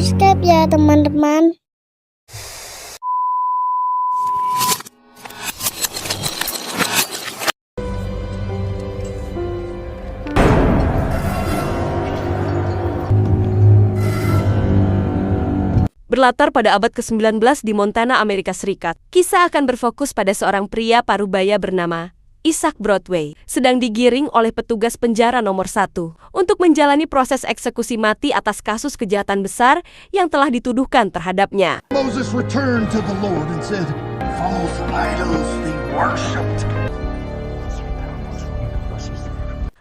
subscribe ya teman-teman. Berlatar pada abad ke-19 di Montana, Amerika Serikat, kisah akan berfokus pada seorang pria parubaya bernama Isaac Broadway, sedang digiring oleh petugas penjara nomor 1 untuk menjalani proses eksekusi mati atas kasus kejahatan besar yang telah dituduhkan terhadapnya. Moses returned to the Lord and said, "False idols they worshipped."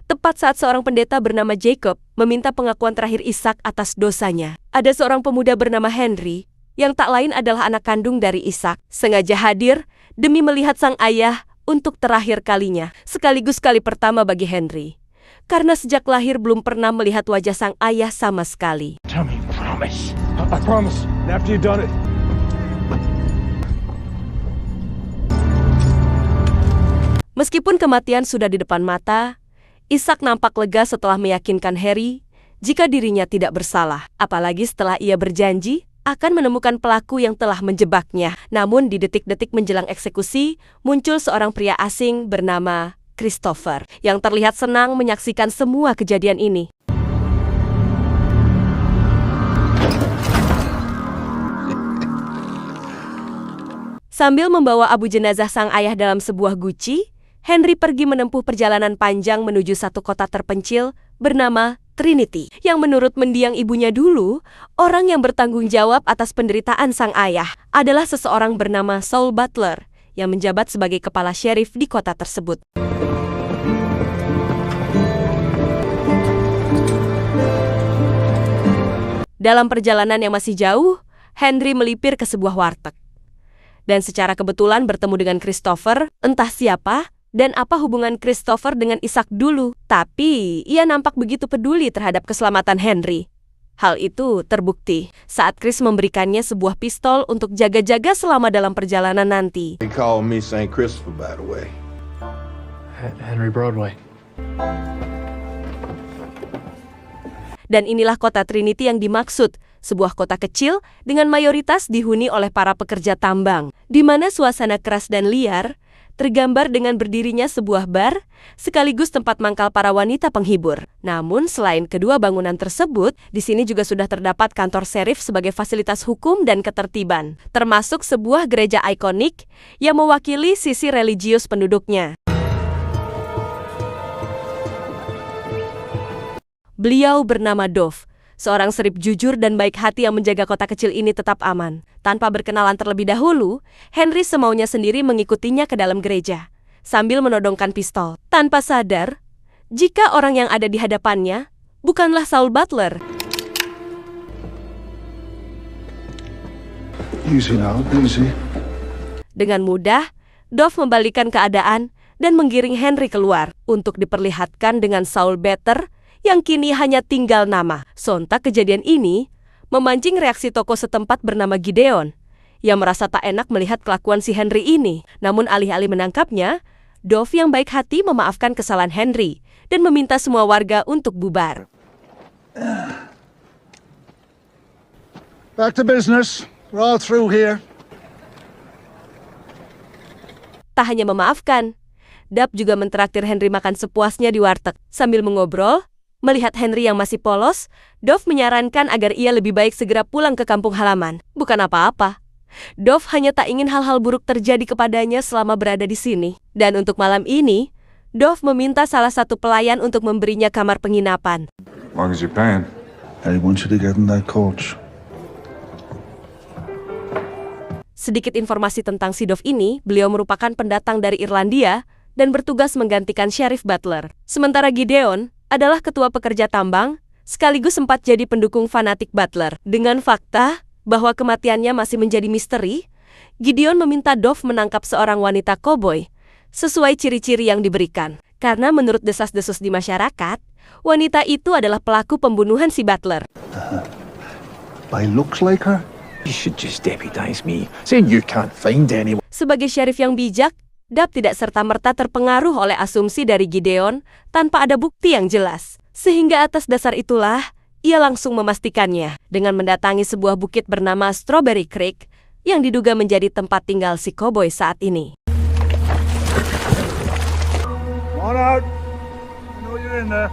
Tepat saat seorang pendeta bernama Jacob meminta pengakuan terakhir Ishak atas dosanya, ada seorang pemuda bernama Henry, yang tak lain adalah anak kandung dari Ishak, sengaja hadir demi melihat sang ayah untuk terakhir kalinya, sekaligus kali pertama bagi Henry. Karena sejak lahir belum pernah melihat wajah sang ayah sama sekali. Tell me, promise. I promise. After you've done it. Meskipun kematian sudah di depan mata, Ishak nampak lega setelah meyakinkan Harry jika dirinya tidak bersalah, apalagi setelah ia berjanji akan menemukan pelaku yang telah menjebaknya. Namun di detik-detik menjelang eksekusi, muncul seorang pria asing bernama Christopher yang terlihat senang menyaksikan semua kejadian ini. Sambil membawa abu jenazah sang ayah dalam sebuah guci, Henry pergi menempuh perjalanan panjang menuju satu kota terpencil bernama Trinity, yang menurut mendiang ibunya dulu, orang yang bertanggung jawab atas penderitaan sang ayah adalah seseorang bernama Saul Butler, yang menjabat sebagai kepala sheriff di kota tersebut. Dalam perjalanan yang masih jauh, Henry melipir ke sebuah warteg. Dan secara kebetulan bertemu dengan Christopher, entah siapa, dan apa hubungan Christopher dengan Ishak dulu. Tapi, ia nampak begitu peduli terhadap keselamatan Henry. Hal itu terbukti saat Chris memberikannya sebuah pistol untuk jaga-jaga selama dalam perjalanan nanti. They call me St. Christopher, by the way. Henry Broadway. Dan inilah kota Trinity yang dimaksud, sebuah kota kecil dengan mayoritas dihuni oleh para pekerja tambang, di mana suasana keras dan liar tergambar dengan berdirinya sebuah bar, sekaligus tempat mangkal para wanita penghibur. Namun selain kedua bangunan tersebut, di sini juga sudah terdapat kantor sheriff sebagai fasilitas hukum dan ketertiban, termasuk sebuah gereja ikonik yang mewakili sisi religius penduduknya. Beliau bernama Dove, seorang serip jujur dan baik hati yang menjaga kota kecil ini tetap aman. Tanpa berkenalan terlebih dahulu, Henry semaunya sendiri mengikutinya ke dalam gereja, sambil menodongkan pistol. Tanpa sadar, jika orang yang ada di hadapannya bukanlah Saul Butler. Easy now, easy. Dengan mudah, Dove membalikan keadaan dan menggiring Henry keluar untuk diperlihatkan dengan Saul Better yang kini hanya tinggal nama. Sontak kejadian ini memancing reaksi tokoh setempat bernama Gideon, yang merasa tak enak melihat kelakuan si Henry ini. Namun alih-alih menangkapnya, Dove yang baik hati memaafkan kesalahan Henry dan meminta semua warga untuk bubar. Back to business. We're all through here. Tak hanya memaafkan, Dove juga mentraktir Henry makan sepuasnya di warteg. Sambil mengobrol, melihat Henry yang masih polos, Dove menyarankan agar ia lebih baik segera pulang ke kampung halaman. Bukan apa-apa. Dove hanya tak ingin hal-hal buruk terjadi kepadanya selama berada di sini. Dan untuk malam ini, Dove meminta salah satu pelayan untuk memberinya kamar penginapan. As long as you're paying. I want you to get in that coach. Sedikit informasi tentang si Dove ini, beliau merupakan pendatang dari Irlandia dan bertugas menggantikan Sheriff Butler. Sementara Gideon adalah ketua pekerja tambang, sekaligus sempat jadi pendukung fanatik Butler. Dengan fakta bahwa kematiannya masih menjadi misteri, Gideon meminta Dove menangkap seorang wanita koboi sesuai ciri-ciri yang diberikan. Karena menurut desas-desus di masyarakat, wanita itu adalah pelaku pembunuhan si Butler. By looks like her? You should just deputize me, saying you can't find anyone. Sebagai sheriff yang bijak, Dove tidak serta-merta terpengaruh oleh asumsi dari Gideon tanpa ada bukti yang jelas. Sehingga atas dasar itulah, ia langsung memastikannya dengan mendatangi sebuah bukit bernama Strawberry Creek yang diduga menjadi tempat tinggal si koboi saat ini. Come on out. I know you're in there.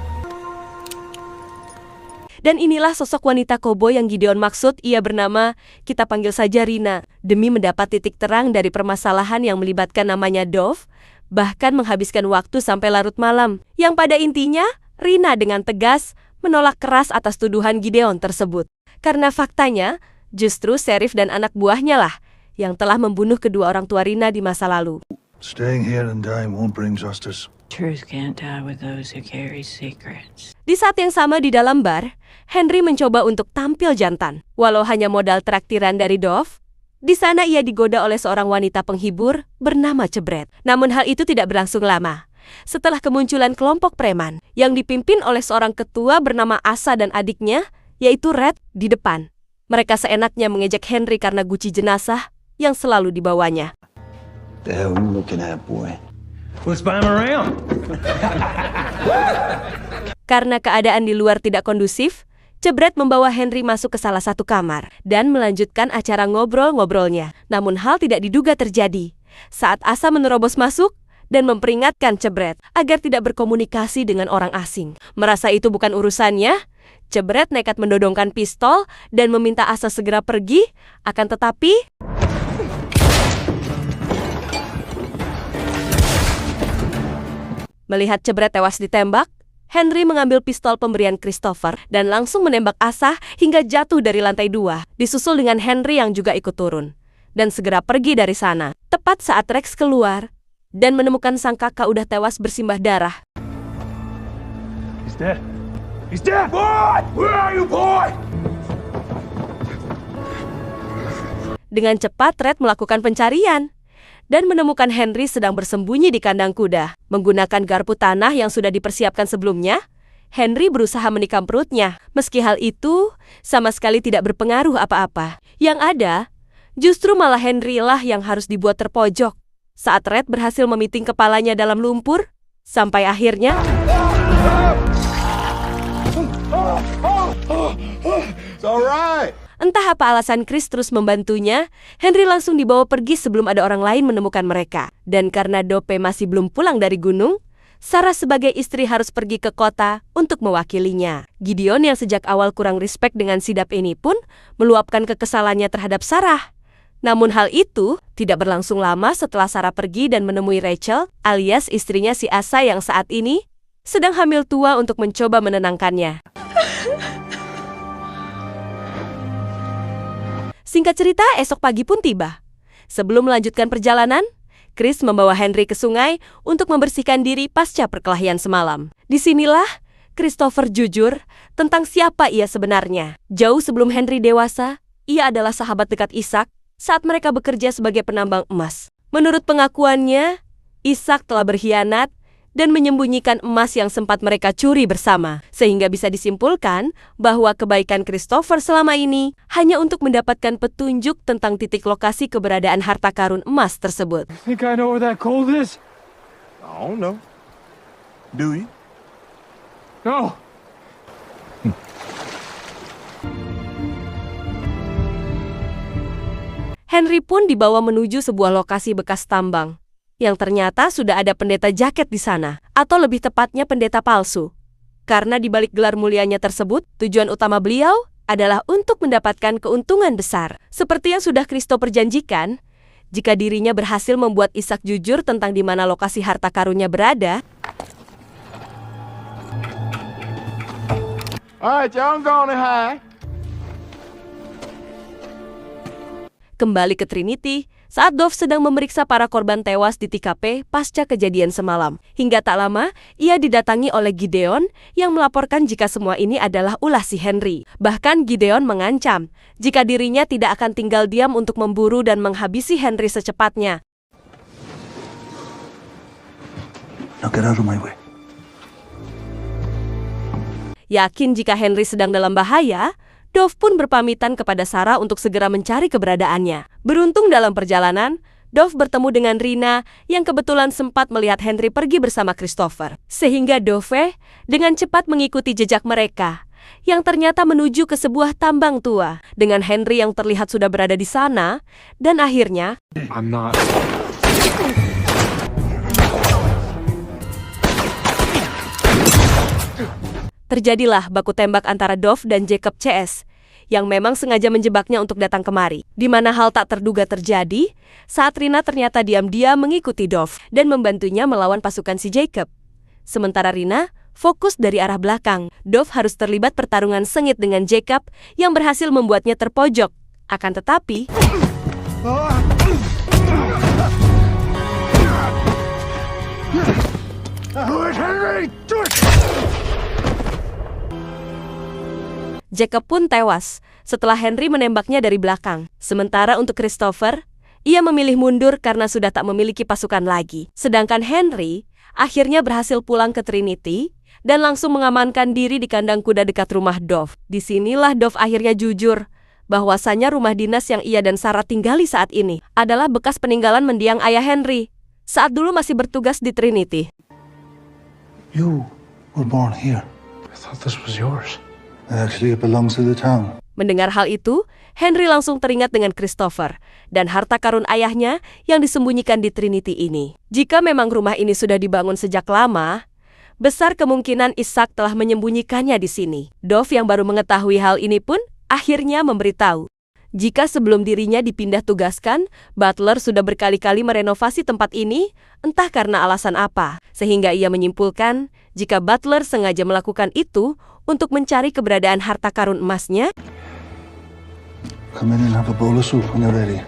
Dan inilah sosok wanita koboi yang Gideon maksud. Ia bernama, kita panggil saja Rina, demi mendapat titik terang dari permasalahan yang melibatkan namanya Dove, bahkan menghabiskan waktu sampai larut malam. Yang pada intinya, Rina dengan tegas menolak keras atas tuduhan Gideon tersebut. Karena faktanya, justru Sheriff dan anak buahnya lah yang telah membunuh kedua orang tua Rina di masa lalu. Staying here and dying won't bring justice. Truth can't die with those who carry secrets. Di saat yang sama di dalam bar, Henry mencoba untuk tampil jantan. Walau hanya modal traktiran dari Dove, di sana ia digoda oleh seorang wanita penghibur bernama Cebret. Namun hal itu tidak berlangsung lama. Setelah kemunculan kelompok preman yang dipimpin oleh seorang ketua bernama Asa dan adiknya, yaitu Red, di depan. Mereka seenaknya mengejek Henry karena guci jenazah yang selalu dibawanya. The hell are you looking at, boy? Let's buy him around. Karena keadaan di luar tidak kondusif, Cebret membawa Henry masuk ke salah satu kamar dan melanjutkan acara ngobrol-ngobrolnya. Namun hal tidak diduga terjadi saat Asa menerobos masuk dan memperingatkan Cebret agar tidak berkomunikasi dengan orang asing. Merasa itu bukan urusannya, Cebret nekat mendodongkan pistol dan meminta Asa segera pergi, akan tetapi melihat Cebret tewas ditembak, Henry mengambil pistol pemberian Christopher dan langsung menembak Asa hingga jatuh dari lantai 2, disusul dengan Henry yang juga ikut turun, dan segera pergi dari sana. Tepat saat Rex keluar dan menemukan sang kakak udah tewas bersimbah darah. He's dead. He's dead! Boy! Where are you, boy? Dengan cepat, Red melakukan pencarian dan menemukan Henry sedang bersembunyi di kandang kuda. Menggunakan garpu tanah yang sudah dipersiapkan sebelumnya, Henry berusaha menikam perutnya. Meski hal itu sama sekali tidak berpengaruh apa-apa. Yang ada, justru malah Henry lah yang harus dibuat terpojok. Saat Red berhasil memiting kepalanya dalam lumpur, sampai akhirnya It's all right. entah apa alasan Chris terus membantunya, Henry langsung dibawa pergi sebelum ada orang lain menemukan mereka. Dan karena Dope masih belum pulang dari gunung, Sarah sebagai istri harus pergi ke kota untuk mewakilinya. Gideon yang sejak awal kurang respect dengan Sidap ini pun meluapkan kekesalannya terhadap Sarah. Namun hal itu tidak berlangsung lama setelah Sarah pergi dan menemui Rachel, alias istrinya si Asa yang saat ini sedang hamil tua untuk mencoba menenangkannya. Singkat cerita, esok pagi pun tiba. Sebelum melanjutkan perjalanan, Chris membawa Henry ke sungai untuk membersihkan diri pasca perkelahian semalam. Disinilah Christopher jujur tentang siapa ia sebenarnya. Jauh sebelum Henry dewasa, ia adalah sahabat dekat Ishak saat mereka bekerja sebagai penambang emas. Menurut pengakuannya, Ishak telah berkhianat dan menyembunyikan emas yang sempat mereka curi bersama. Sehingga bisa disimpulkan bahwa kebaikan Christopher selama ini hanya untuk mendapatkan petunjuk tentang titik lokasi keberadaan harta karun emas tersebut. Think I know where that gold is? I don't know. Do you? No. Henry pun dibawa menuju sebuah lokasi bekas tambang, yang ternyata sudah ada pendeta jaket di sana, atau lebih tepatnya pendeta palsu. Karena di balik gelar mulianya tersebut, tujuan utama beliau adalah untuk mendapatkan keuntungan besar. Seperti yang sudah Kristo perjanjikan, jika dirinya berhasil membuat Ishak jujur tentang di mana lokasi harta karunnya berada, All right, y'all, I'm going to hide. kembali ke Trinity saat Dove sedang memeriksa para korban tewas di TKP pasca kejadian semalam. Hingga tak lama, ia didatangi oleh Gideon yang melaporkan jika semua ini adalah ulah si Henry. Bahkan Gideon mengancam jika dirinya tidak akan tinggal diam untuk memburu dan menghabisi Henry secepatnya. Now get out of my way. Yakin jika Henry sedang dalam bahaya, Dove pun berpamitan kepada Sarah untuk segera mencari keberadaannya. Beruntung dalam perjalanan, Dove bertemu dengan Rina yang kebetulan sempat melihat Henry pergi bersama Christopher. Sehingga Dove dengan cepat mengikuti jejak mereka yang ternyata menuju ke sebuah tambang tua. Dengan Henry yang terlihat sudah berada di sana, dan akhirnya I'm not. terjadilah baku tembak antara Dove dan Jacob CS, yang memang sengaja menjebaknya untuk datang kemari. Di mana hal tak terduga terjadi saat Rina ternyata diam-diam mengikuti Dove dan membantunya melawan pasukan si Jacob. Sementara Rina fokus dari arah belakang. Dove harus terlibat pertarungan sengit dengan Jacob yang berhasil membuatnya terpojok. Akan tetapi, Jacob pun tewas setelah Henry menembaknya dari belakang. Sementara untuk Christopher, ia memilih mundur karena sudah tak memiliki pasukan lagi. Sedangkan Henry akhirnya berhasil pulang ke Trinity dan langsung mengamankan diri di kandang kuda dekat rumah Dove. Disinilah Dove akhirnya jujur bahwasanya rumah dinas yang ia dan Sarah tinggali saat ini adalah bekas peninggalan mendiang ayah Henry saat dulu masih bertugas di Trinity. You were born here. I thought this was yours. Actually, it belongs to the town. Mendengar hal itu, Henry langsung teringat dengan Christopher dan harta karun ayahnya yang disembunyikan di Trinity ini. Jika memang rumah ini sudah dibangun sejak lama, besar kemungkinan Ishak telah menyembunyikannya di sini. Dove yang baru mengetahui hal ini pun akhirnya memberitahu jika sebelum dirinya dipindah tugaskan, Butler sudah berkali-kali merenovasi tempat ini, entah karena alasan apa, sehingga ia menyimpulkan jika Butler sengaja melakukan itu untuk mencari keberadaan harta karun emasnya. Come in and have a bowl of soup when you're ready.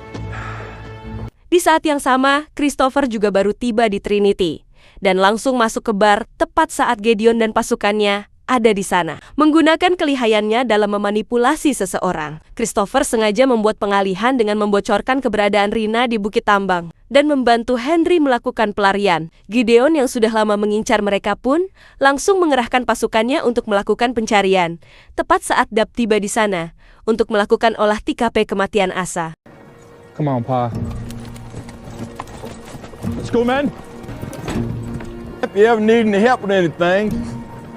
Di saat yang sama, Christopher juga baru tiba di Trinity dan langsung masuk ke bar tepat saat Gideon dan pasukannya ada di sana. Menggunakan kelihayannya dalam memanipulasi seseorang, Christopher sengaja membuat pengalihan dengan membocorkan keberadaan Rina di Bukit Tambang dan membantu Henry melakukan pelarian. Gideon yang sudah lama mengincar mereka pun langsung mengerahkan pasukannya untuk melakukan pencarian, tepat saat Dab tiba di sana untuk melakukan olah TKP kematian Asa. Come on, Pa. Let's go, man. If you ever need any help with anything,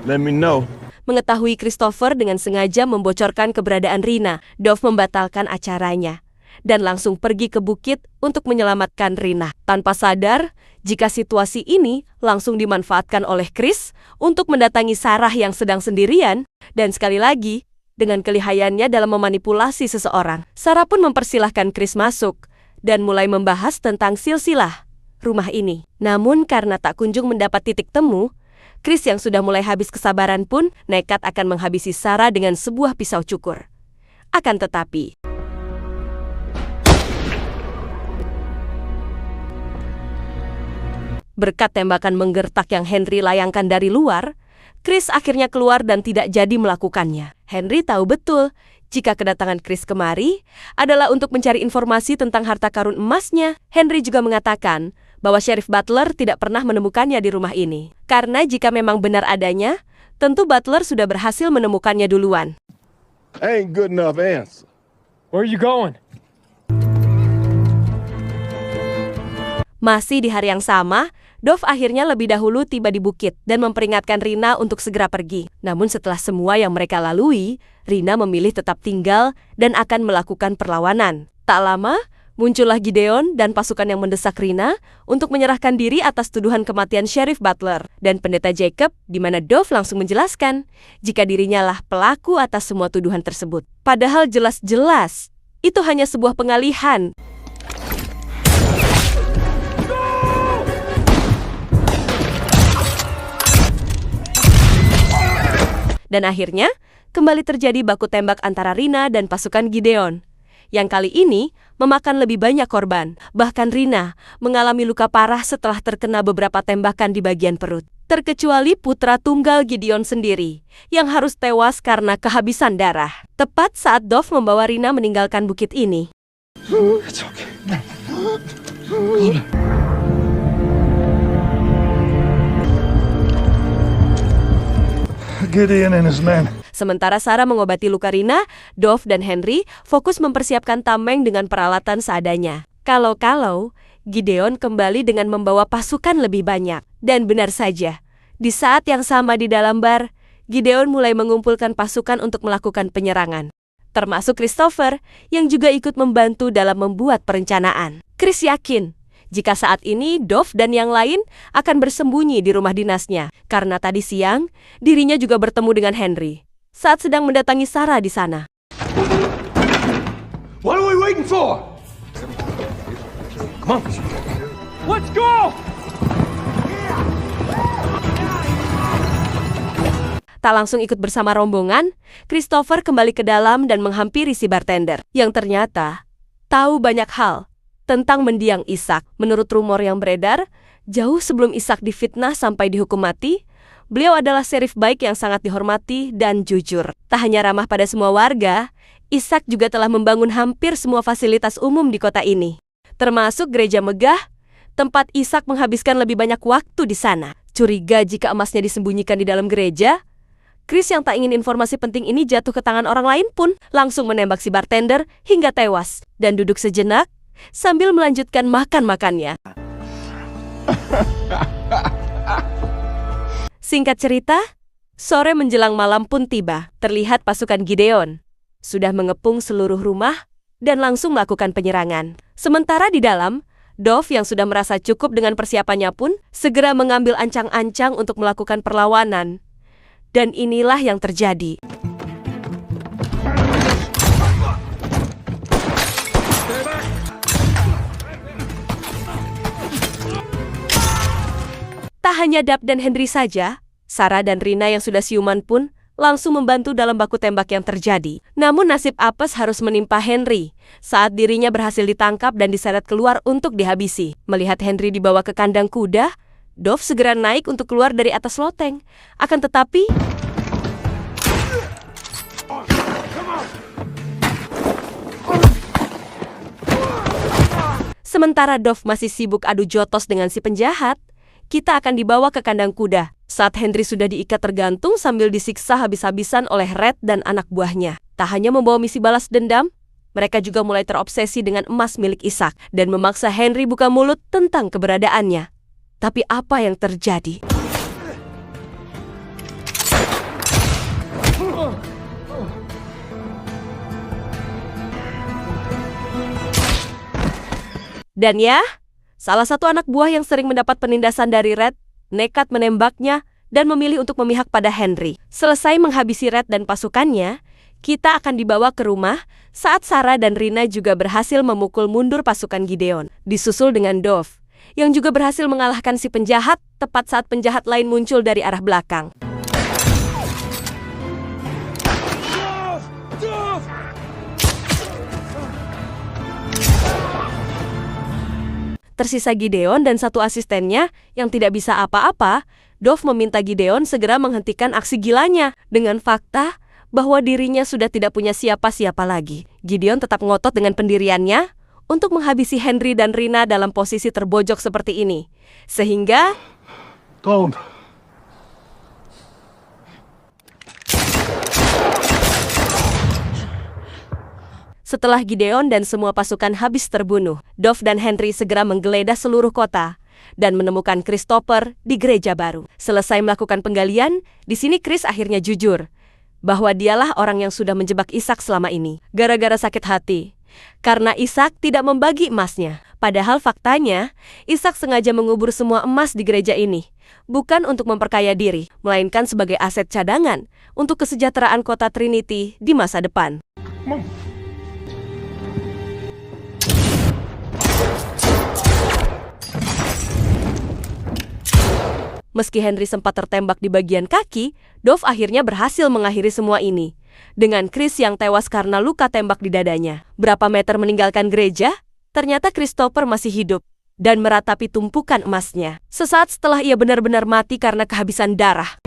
let me know. Mengetahui Christopher dengan sengaja membocorkan keberadaan Rina, Dove membatalkan acaranya dan langsung pergi ke bukit untuk menyelamatkan Rina. Tanpa sadar jika situasi ini langsung dimanfaatkan oleh Chris untuk mendatangi Sarah yang sedang sendirian, dan sekali lagi dengan kelihayannya dalam memanipulasi seseorang. Sarah pun mempersilahkan Chris masuk dan mulai membahas tentang silsilah rumah ini. Namun karena tak kunjung mendapat titik temu, Chris yang sudah mulai habis kesabaran pun nekat akan menghabisi Sarah dengan sebuah pisau cukur. Akan tetapi, berkat tembakan menggertak yang Henry layangkan dari luar, Chris akhirnya keluar dan tidak jadi melakukannya. Henry tahu betul jika kedatangan Chris kemari adalah untuk mencari informasi tentang harta karun emasnya. Henry juga mengatakan bahwa Sheriff Butler tidak pernah menemukannya di rumah ini. Karena jika memang benar adanya, tentu Butler sudah berhasil menemukannya duluan. Ain't good enough answer. Where are you going? Masih di hari yang sama, Dove akhirnya lebih dahulu tiba di bukit dan memperingatkan Rina untuk segera pergi. Namun setelah semua yang mereka lalui, Rina memilih tetap tinggal dan akan melakukan perlawanan. Tak lama, muncullah Gideon dan pasukan yang mendesak Rina untuk menyerahkan diri atas tuduhan kematian Sheriff Butler dan pendeta Jacob, di mana Dove langsung menjelaskan jika dirinya lah pelaku atas semua tuduhan tersebut. Padahal jelas-jelas itu hanya sebuah pengalihan. Dan akhirnya, kembali terjadi baku tembak antara Rina dan pasukan Gideon, yang kali ini memakan lebih banyak korban. Bahkan Rina mengalami luka parah setelah terkena beberapa tembakan di bagian perut. Terkecuali putra tunggal Gideon sendiri, yang harus tewas karena kehabisan darah. Tepat saat Dove membawa Rina meninggalkan bukit ini. It's okay. Gideon and his men. Sementara Sarah mengobati luka Rina, Dove dan Henry fokus mempersiapkan tameng dengan peralatan seadanya. Kalau-kalau, Gideon kembali dengan membawa pasukan lebih banyak. Dan benar saja, di saat yang sama di dalam bar, Gideon mulai mengumpulkan pasukan untuk melakukan penyerangan, termasuk Christopher yang juga ikut membantu dalam membuat perencanaan. Chris yakin jika saat ini Dove dan yang lain akan bersembunyi di rumah dinasnya, karena tadi siang dirinya juga bertemu dengan Henry saat sedang mendatangi Sarah di sana. What are we waiting for? Come on. Let's go! Tak langsung ikut bersama rombongan, Christopher kembali ke dalam dan menghampiri si bartender, yang ternyata tahu banyak hal tentang mendiang Ishak. Menurut rumor yang beredar, jauh sebelum Ishak difitnah sampai dihukum mati, beliau adalah sheriff baik yang sangat dihormati dan jujur. Tak hanya ramah pada semua warga, Ishak juga telah membangun hampir semua fasilitas umum di kota ini, termasuk gereja megah, tempat Ishak menghabiskan lebih banyak waktu di sana. Curiga jika emasnya disembunyikan di dalam gereja, Chris yang tak ingin informasi penting ini jatuh ke tangan orang lain pun langsung menembak si bartender hingga tewas dan duduk sejenak sambil melanjutkan makan-makannya. Singkat cerita, sore menjelang malam pun tiba. Terlihat pasukan Gideon sudah mengepung seluruh rumah dan langsung melakukan penyerangan. Sementara di dalam, Dove yang sudah merasa cukup dengan persiapannya pun segera mengambil ancang-ancang untuk melakukan perlawanan. Dan inilah yang terjadi. Tak hanya Dove dan Henry saja, Sarah dan Rina yang sudah siuman pun langsung membantu dalam baku tembak yang terjadi. Namun nasib apes harus menimpa Henry saat dirinya berhasil ditangkap dan diseret keluar untuk dihabisi. Melihat Henry dibawa ke kandang kuda, Dove segera naik untuk keluar dari atas loteng. Akan tetapi, sementara Dove masih sibuk adu jotos dengan si penjahat, kita akan dibawa ke kandang kuda. Saat Henry sudah diikat tergantung sambil disiksa habis-habisan oleh Red dan anak buahnya. Tak hanya membawa misi balas dendam, mereka juga mulai terobsesi dengan emas milik Ishak dan memaksa Henry buka mulut tentang keberadaannya. Tapi apa yang terjadi? Dan ya, salah satu anak buah yang sering mendapat penindasan dari Red nekat menembaknya dan memilih untuk memihak pada Henry. Selesai menghabisi Red dan pasukannya, kita akan dibawa ke rumah saat Sarah dan Rina juga berhasil memukul mundur pasukan Gideon. Disusul dengan Dove, yang juga berhasil mengalahkan si penjahat tepat saat penjahat lain muncul dari arah belakang. Tersisa Gideon dan satu asistennya yang tidak bisa apa-apa. Dove meminta Gideon segera menghentikan aksi gilanya dengan fakta bahwa dirinya sudah tidak punya siapa-siapa lagi. Gideon tetap ngotot dengan pendiriannya untuk menghabisi Henry dan Rina dalam posisi terbojok seperti ini. Sehingga Don't. setelah Gideon dan semua pasukan habis terbunuh, Dove dan Henry segera menggeledah seluruh kota dan menemukan Christopher di gereja baru. Selesai melakukan penggalian, di sini Chris akhirnya jujur bahwa dialah orang yang sudah menjebak Ishak selama ini. Gara-gara sakit hati, karena Ishak tidak membagi emasnya. Padahal faktanya, Ishak sengaja mengubur semua emas di gereja ini, bukan untuk memperkaya diri, melainkan sebagai aset cadangan untuk kesejahteraan kota Trinity di masa depan. Meski Henry sempat tertembak di bagian kaki, Dove akhirnya berhasil mengakhiri semua ini. Dengan Chris yang tewas karena luka tembak di dadanya. Berapa meter meninggalkan gereja, ternyata Christopher masih hidup dan meratapi tumpukan emasnya. Sesaat setelah ia benar-benar mati karena kehabisan darah.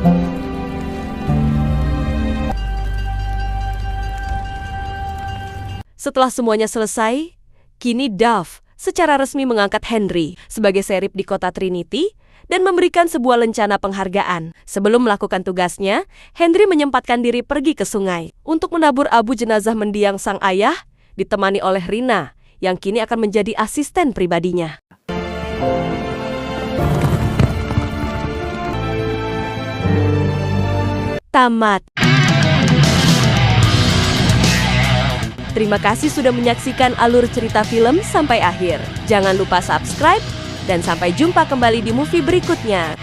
Setelah semuanya selesai, kini Dove secara resmi mengangkat Henry sebagai sheriff di kota Trinity dan memberikan sebuah lencana penghargaan. Sebelum melakukan tugasnya, Henry menyempatkan diri pergi ke sungai untuk menabur abu jenazah mendiang sang ayah, ditemani oleh Rina, yang kini akan menjadi asisten pribadinya. tamat. Terima kasih sudah menyaksikan alur cerita film sampai akhir. Jangan lupa subscribe, dan sampai jumpa kembali di movie berikutnya.